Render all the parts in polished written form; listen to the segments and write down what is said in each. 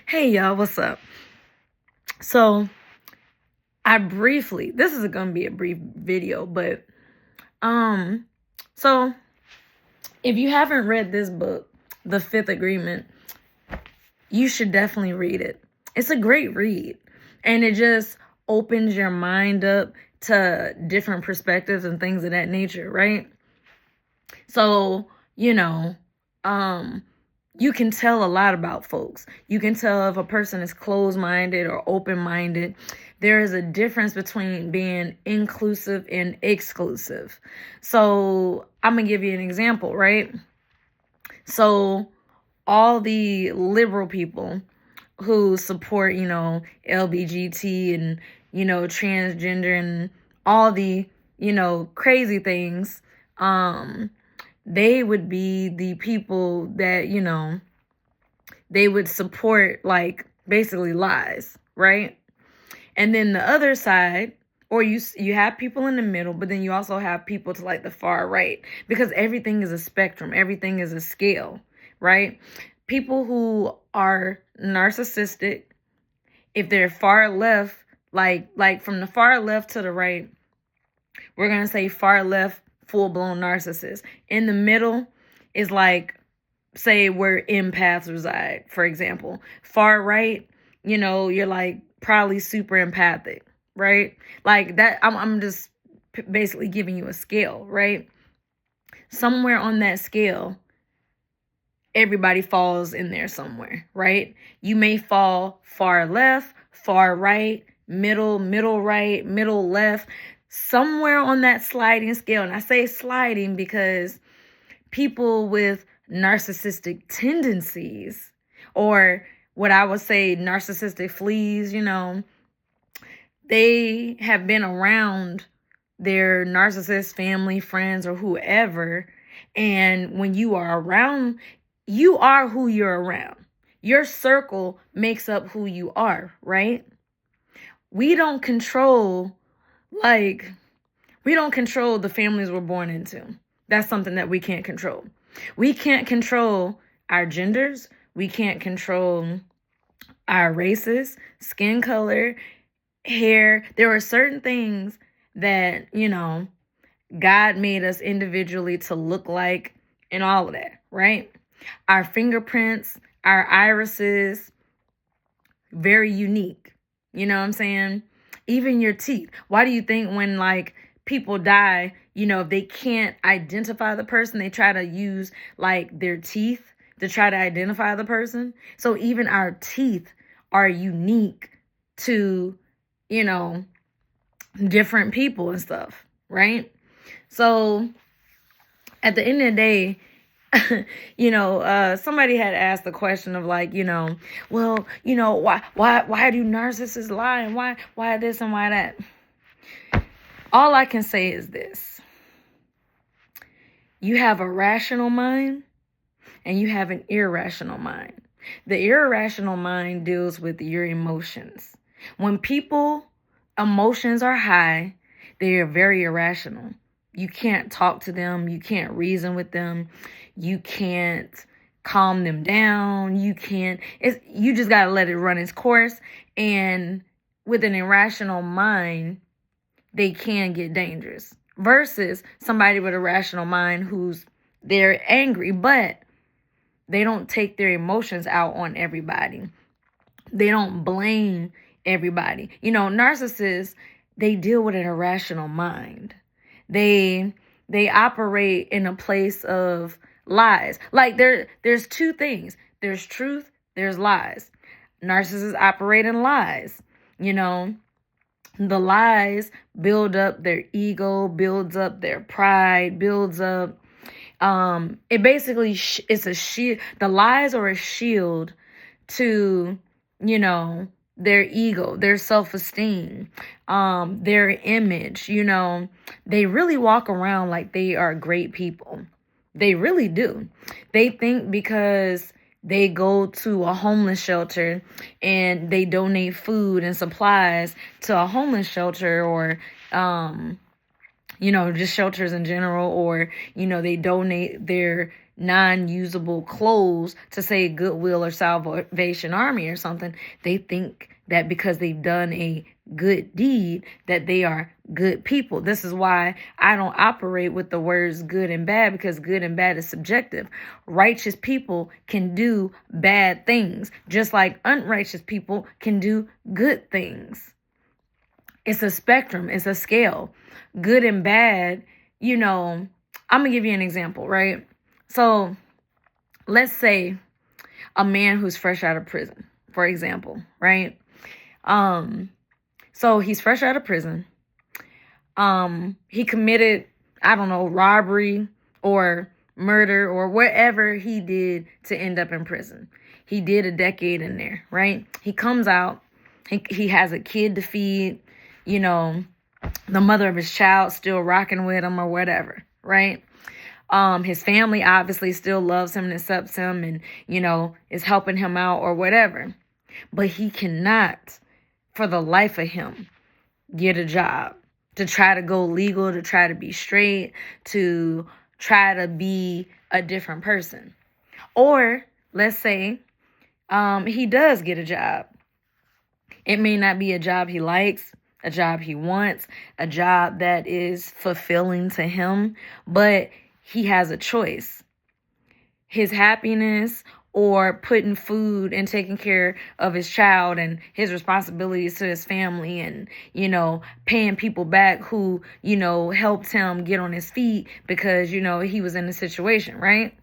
Hey y'all, what's up? So this is gonna be a brief video, but so if you haven't read this book, The Fifth Agreement, you should definitely read it. It's a great read, and it just opens your mind up to different perspectives and things of that nature, right? So, you can tell a lot about folks. You can tell if a person is closed-minded or open-minded. There is a difference between being inclusive and exclusive. So I'm going to give you an example, right? So all the liberal people who support, LBGT and, transgender and all the, crazy things, they would be the people that, they would support, like, basically lies, right? And then the other side, or you have people in the middle, but then you also have people to, like, the far right, because everything is a spectrum. Everything is a scale, right? People who are narcissistic, if they're far left, like from the far left to the right, we're going to say far left, full-blown narcissist. In the middle is like, say, where empaths reside, for example. Far right, you're like probably super empathic, right? Like that, I'm just basically giving you a scale, right? Somewhere on that scale, everybody falls in there somewhere, right? You may fall far left, far right, middle right, middle left, somewhere on that sliding scale. And I say sliding because people with narcissistic tendencies, or what I would say narcissistic fleas, they have been around their narcissist family, friends, or whoever. And when you are around, you are who you're around. Your circle makes up who you are, right? We don't control the families we're born into. That's something that we can't control. We can't control our genders. We can't control our races, skin color, hair. There are certain things that, God made us individually to look like, and all of that, right? Our fingerprints, our irises, very unique. You know what I'm saying? Even your teeth. Why do you think when, like, people die, if they can't identify the person, they try to use, like, their teeth to try to identify the person? So even our teeth are unique to, different people and stuff, right? So at the end of the day, somebody had asked the question of, like, why do narcissists lie, and why this and why that? All I can say is this: you have a rational mind and you have an irrational mind. The irrational mind deals with your emotions. When people emotions are high, they are very irrational. You can't talk to them. You can't reason with them. You can't calm them down. You just got to let it run its course. And with an irrational mind, they can get dangerous. Versus somebody with a rational mind they're angry, but they don't take their emotions out on everybody. They don't blame everybody. Narcissists, they deal with an irrational mind. They operate in a place of lies. Like there's two things. There's truth, there's lies. Narcissists operate in lies. The lies build up their ego, builds up their pride, builds up it basically it's a shield. The lies are a shield to, their ego, their self-esteem, their image. They really walk around like they are great people. They really do. They think because they go to a homeless shelter and they donate food and supplies to a homeless shelter, or just shelters in general, or they donate their non-usable clothes to say Goodwill or Salvation Army or something. They think that because they've done a good deed that they are good people. This is why I don't operate with the words good and bad, because good and bad is subjective. Righteous people can do bad things, just like unrighteous people can do good things. It's a spectrum. It's a scale. Good and bad, I'm going to give you an example, right? So let's say a man who's fresh out of prison, for example, right? So he's fresh out of prison. He committed, robbery or murder or whatever he did to end up in prison. He did a decade in there, right? He comes out. He has a kid to feed, the mother of his child still rocking with him or whatever, right? His family obviously still loves him and accepts him and, is helping him out or whatever. But he cannot, for the life of him, get a job, to try to go legal, to try to be straight, to try to be a different person. Or let's say he does get a job. It may not be a job he likes, a job he wants, a job that is fulfilling to him, but he has a choice. His happiness or putting food and taking care of his child and his responsibilities to his family and, paying people back who, helped him get on his feet because, he was in a situation, right?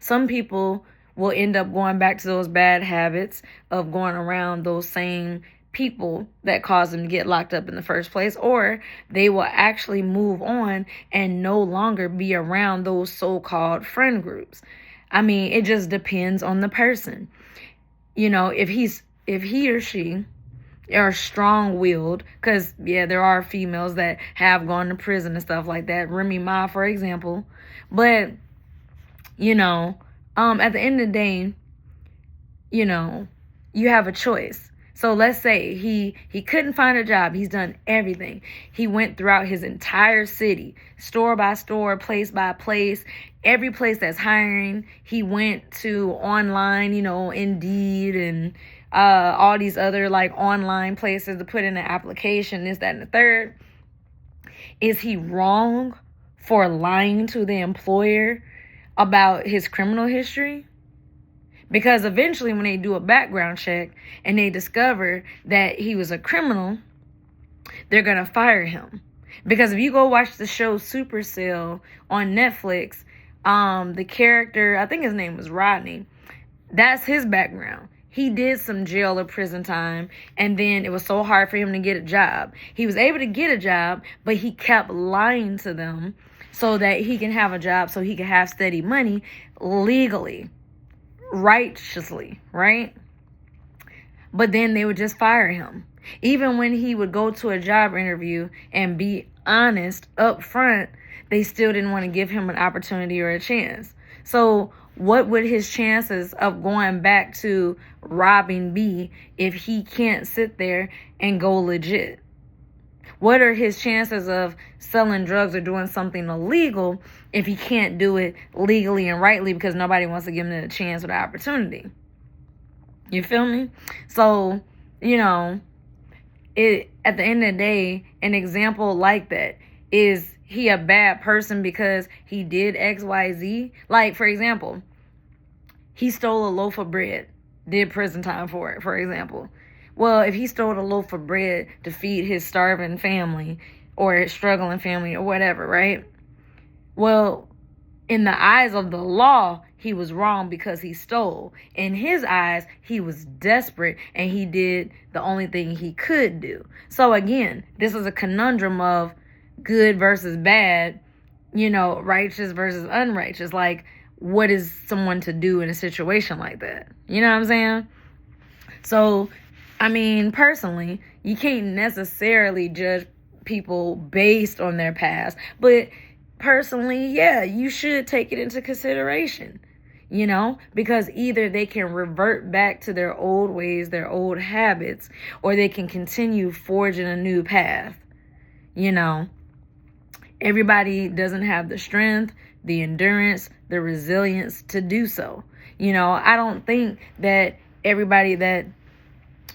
Some people will end up going back to those bad habits of going around those same people that caused them to get locked up in the first place, or they will actually move on and no longer be around those so-called friend groups. I mean, it just depends on the person. If he or she are strong-willed, because there are females that have gone to prison and stuff like that, Remy Ma, for example. But at the end of the day, you have a choice. So let's say he couldn't find a job. He's done everything. He went throughout his entire city, store by store, place by place, every place that's hiring. He went to online, Indeed and all these other like online places to put in an application, this, that, and the third. Is he wrong for lying to the employer about his criminal history? Because eventually when they do a background check and they discover that he was a criminal, they're going to fire him. Because if you go watch the show Supercell on Netflix, the character, I think his name was Rodney, that's his background. He did some jail or prison time, and then it was so hard for him to get a job. He was able to get a job, but he kept lying to them so that he can have a job, so he can have steady money legally, righteously, right? But then they would just fire him. Even when he would go to a job interview and be honest up front, they still didn't want to give him an opportunity or a chance. So what would his chances of going back to robbing be if he can't sit there and go legit? What are his chances of selling drugs or doing something illegal if he can't do it legally and rightly because nobody wants to give him a chance or the opportunity? You feel me? So, at the end of the day, an example like that, is he a bad person because he did X, Y, Z? Like, for example, he stole a loaf of bread, did prison time for it, for example. Well, if he stole a loaf of bread to feed his starving family or his struggling family or whatever, right? Well, in the eyes of the law, he was wrong because he stole. In his eyes, he was desperate and he did the only thing he could do. So again, this is a conundrum of good versus bad, righteous versus unrighteous. Like, what is someone to do in a situation like that? You know what I'm saying? So, personally, you can't necessarily judge people based on their past. But personally, you should take it into consideration, because either they can revert back to their old ways, their old habits, or they can continue forging a new path. Everybody doesn't have the strength the endurance, the resilience to do so. I don't think that everybody that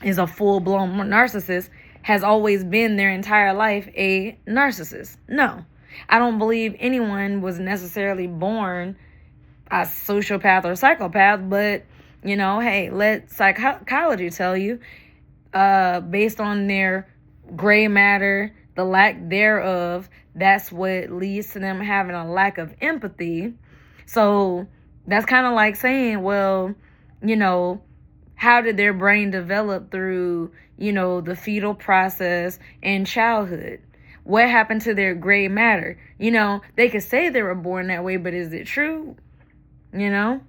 is a full-blown narcissist has always been their entire life a narcissist. No. I don't believe anyone was necessarily born a sociopath or psychopath, but, hey, let psychology tell you, based on their gray matter, the lack thereof, that's what leads to them having a lack of empathy. So that's kind of like saying, well, how did their brain develop through, the fetal process and childhood? What happened to their gray matter? They could say they were born that way, but is it true? But,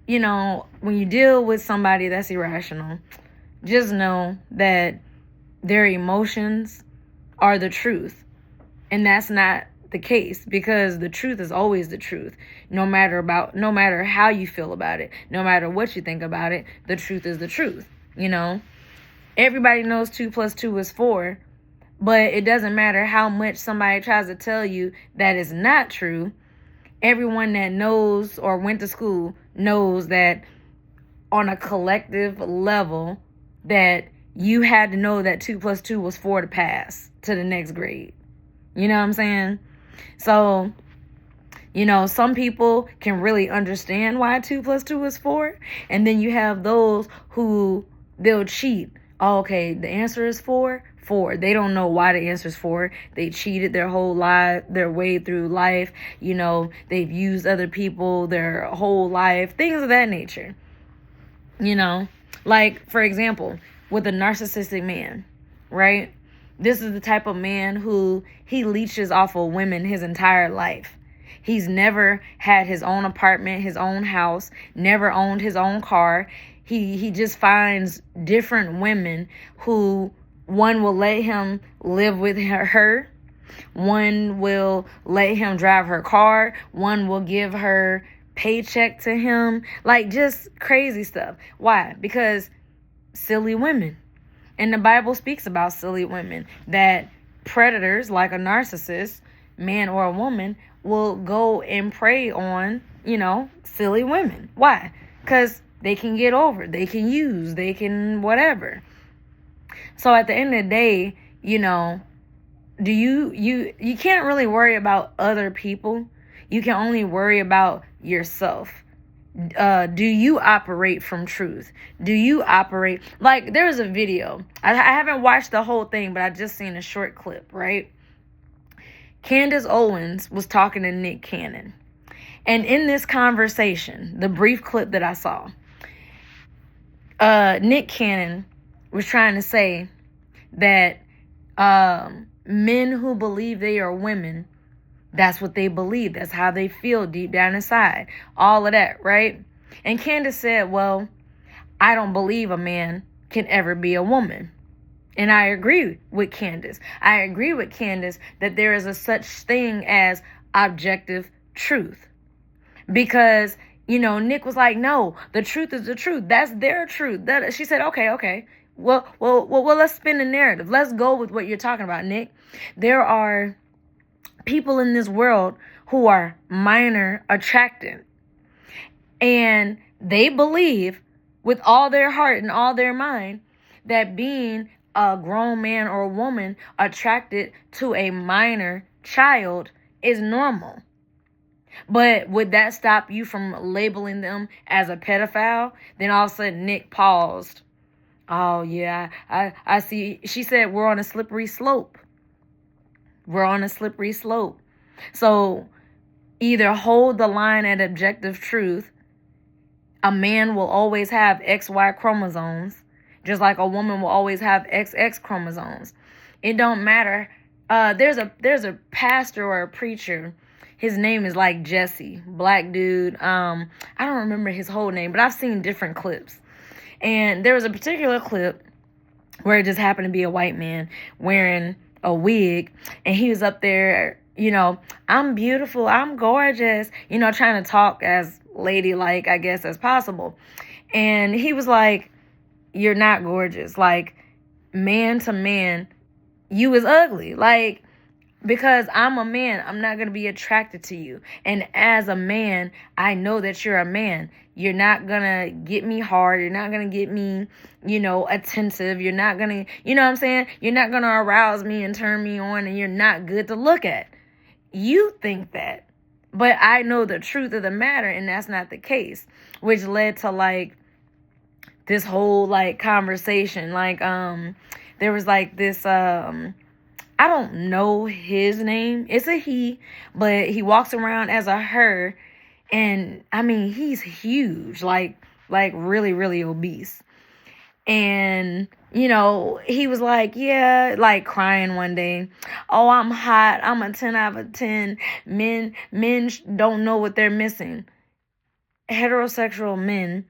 when you deal with somebody that's irrational, just know that their emotions are the truth. And that's not the case, because the truth is always the truth. No matter how you feel about it, no matter what you think about it, the truth is the truth. Everybody knows 2 + 2 is 4, but it doesn't matter how much somebody tries to tell you that is not true. Everyone that knows or went to school knows that on a collective level that you had to know that 2 + 2 was 4 to pass to the next grade. You know what I'm saying? So, some people can really understand why 2 + 2 is 4. And then you have those who they'll cheat. Oh, okay, the answer is 4. They don't know why the answer is 4. They cheated their way through life. They've used other people their whole life, things of that nature. Like, for example, with a narcissistic man, right? This is the type of man who he leeches off of women his entire life. He's never had his own apartment, his own house, never owned his own car. He just finds different women who, one will let him live with her, one will let him drive her car, one will give her paycheck to him, like just crazy stuff. Why? Because silly women. And the Bible speaks about silly women, that predators like a narcissist, man or a woman, will go and prey on, silly women. Why? Because they can get over, they can use, they can whatever. So at the end of the day, you can't really worry about other people. You can only worry about yourself. Do you operate from truth? Do you operate like, there was a video. I haven't watched the whole thing, but I just seen a short clip, right? Candace Owens was talking to Nick Cannon. And in this conversation, the brief clip that I saw, Nick Cannon was trying to say that men who believe they are women, that's what they believe. That's how they feel deep down inside. All of that, right? And Candace said, well, I don't believe a man can ever be a woman. And I agree with Candace. I agree with Candace that there is a such thing as objective truth. Because, Nick was like, no, the truth is the truth. That's their truth. She said, okay. Well, let's spin the narrative. Let's go with what you're talking about, Nick. There are people in this world who are minor attractant. And they believe with all their heart and all their mind that being a grown man or woman attracted to a minor child is normal. But would that stop you from labeling them as a pedophile? Then all of a sudden Nick paused. Oh, yeah, I see. She said we're on a slippery slope. We're on a slippery slope. So either hold the line at objective truth. A man will always have XY chromosomes, just like a woman will always have XX chromosomes. It don't matter. There's a pastor or a preacher. His name is like Jesse, black dude. I don't remember his whole name, but I've seen different clips. And there was a particular clip where it just happened to be a white man wearing a wig, and he was up there, I'm beautiful, I'm gorgeous, trying to talk as ladylike, I guess, as possible. And he was like, you're not gorgeous. Like, man to man, you is ugly. Like, because I'm a man, I'm not going to be attracted to you. And as a man, I know that you're a man. You're not going to get me hard. You're not going to get me, attentive. You're not going to, you know what I'm saying? You're not going to arouse me and turn me on, and you're not good to look at. You think that. But I know the truth of the matter, and that's not the case, which led to like this whole like conversation. Like, there was like this, I don't know his name. It's a he, but he walks around as a her. And I mean, he's huge, like really, really obese. And, he was like, yeah, like crying one day. Oh, I'm hot. I'm a 10 out of 10. Men don't know what they're missing. Heterosexual men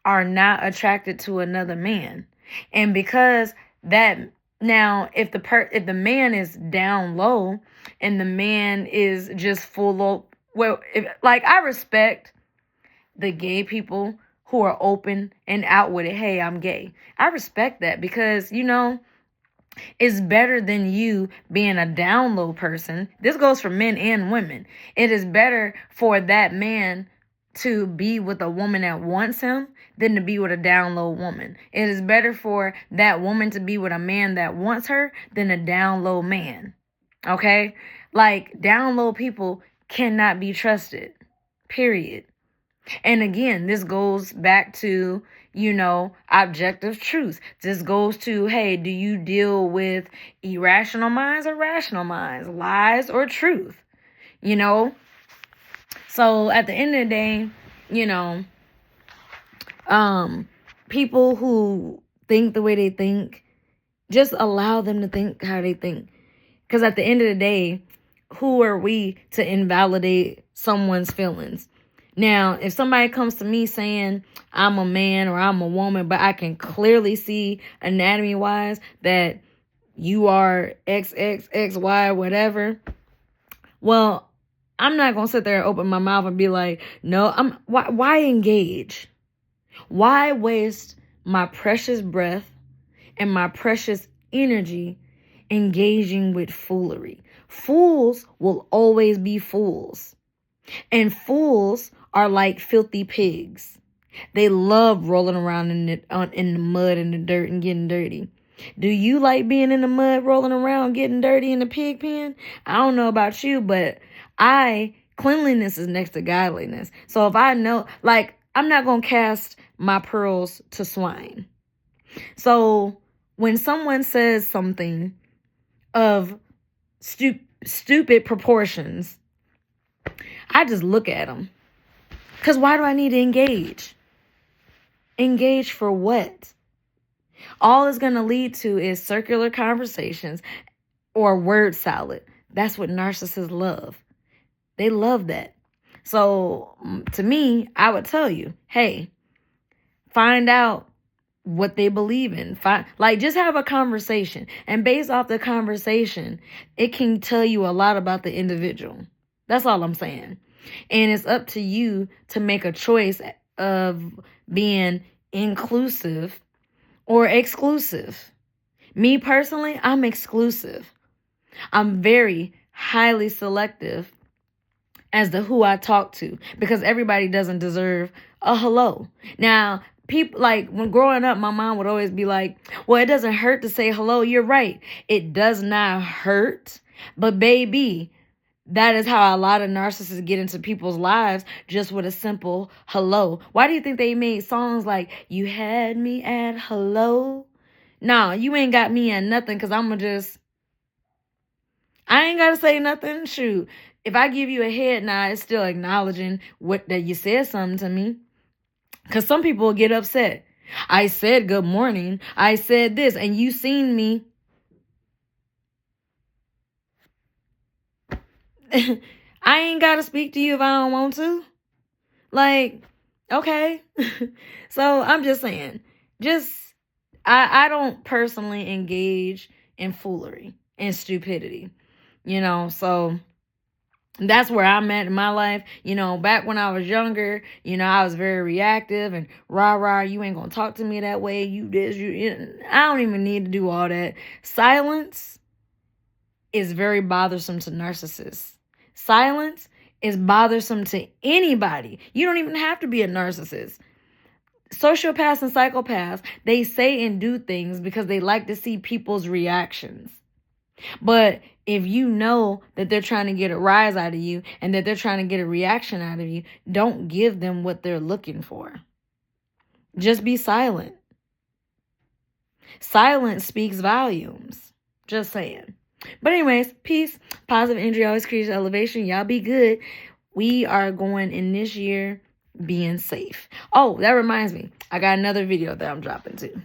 are not attracted to another man. And because that, now, if the man is down low and the man is just full of, I respect the gay people who are open and out with it. Hey, I'm gay. I respect that because, it's better than you being a down low person. This goes for men and women. It is better for that man to be with a woman that wants him than to be with a down low woman. It is better for that woman to be with a man that wants her than a down low man. Okay? Like, down low people cannot be trusted. Period. And again, this goes back to, objective truth. This goes to, hey, do you deal with irrational minds or rational minds? Lies or truth? So at the end of the day, people who think the way they think, just allow them to think how they think. Because at the end of the day, who are we to invalidate someone's feelings? Now, if somebody comes to me saying I'm a man or I'm a woman, but I can clearly see anatomy-wise that you are XXXY, whatever, well, I'm not going to sit there and open my mouth and be like, no, why engage? Why waste my precious breath and my precious energy engaging with foolery? Fools will always be fools. And fools are like filthy pigs. They love rolling around in the mud and the dirt and getting dirty. Do you like being in the mud, rolling around, getting dirty in the pig pen? I don't know about you, but cleanliness is next to godliness. So if I know, I'm not going to cast my pearls to swine. So when someone says something of stupid proportions, I just look at them. Because why do I need to engage? Engage for what? All it's going to lead to is circular conversations or word salad. That's what narcissists love. They love that. So to me, I would tell you, hey, find out what they believe in. Just have a conversation. And based off the conversation, it can tell you a lot about the individual. That's all I'm saying. And it's up to you to make a choice of being inclusive or exclusive. Me personally, I'm exclusive. I'm very highly selective as to who I talk to because everybody doesn't deserve a hello. Now, people, when growing up, my mom would always be like, well, it doesn't hurt to say hello. You're right. It does not hurt. But baby, that is how a lot of narcissists get into people's lives, just with a simple hello. Why do you think they made songs like, you had me at hello? No, you ain't got me at nothing because I ain't got to say nothing. Shoot, if I give you a head nod, it's still acknowledging that you said something to me. Because some people will get upset. I said good morning. I said this, and you seen me. I ain't got to speak to you if I don't want to. Okay. So I'm just saying, I don't personally engage in foolery and stupidity, so that's where I'm at in my life. Back when I was younger, I was very reactive and rah, you ain't going to talk to me that way. You this, I don't even need to do all that. Silence is very bothersome to narcissists. Silence is bothersome to anybody. You don't even have to be a narcissist. Sociopaths and psychopaths, they say and do things because they like to see people's reactions. But if you know that they're trying to get a rise out of you and that they're trying to get a reaction out of you, don't give them what they're looking for. Just be silent. Silence speaks volumes. Just saying. But anyways, peace. Positive energy always creates elevation. Y'all be good. We are going in this year being safe. Oh, that reminds me. I got another video that I'm dropping too.